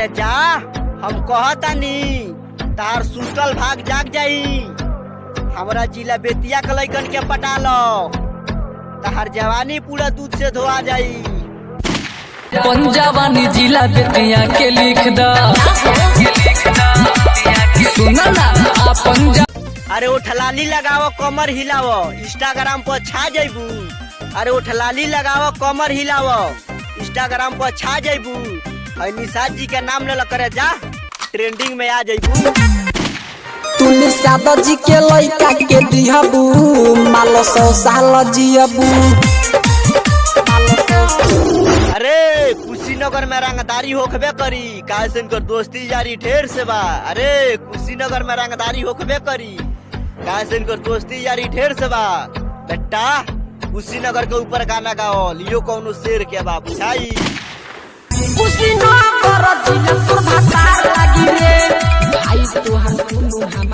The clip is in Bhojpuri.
अरे जा हम कहतानी तार सुतल भाग जाग जाई। हमरा जिला बेतिया के लइकन के पटा लो, तार जवानी पूरा दूध से धोआ जाई। पंजाबानी जिला बेतिया के लिख दा सुना ना आ पंजाब। अरे वो ठलाली लगाओ कमर हिलाओ, इंस्टाग्राम पर छा जाइबू। अरे वो ठलाली लगाओ कमर हिलाओ, इंस्टाग्राम पर छा जाइबू। निषाद जी के नाम ले करे जा, ट्रेंडिंग में आ जाइबू। तू निषाद जी के लइका के दिहबू, मालो 100 साल जियबू। अरे कुशीनगर में रंगदारी होखबे करी, काहे से इनकर दोस्ती जारी ढेर से बा। अरे कुशीनगर में रंगदारी होखबे करी, काहे से इनकर दोस्ती जारी ढेर से बा। बेटा कुशीनगर के ऊपर गाना गाओ, लियो कौनो शेर के बा बुझाई। कुशीनगर जिला तोर भातार लागी रे, भाई तोहर दुनु हम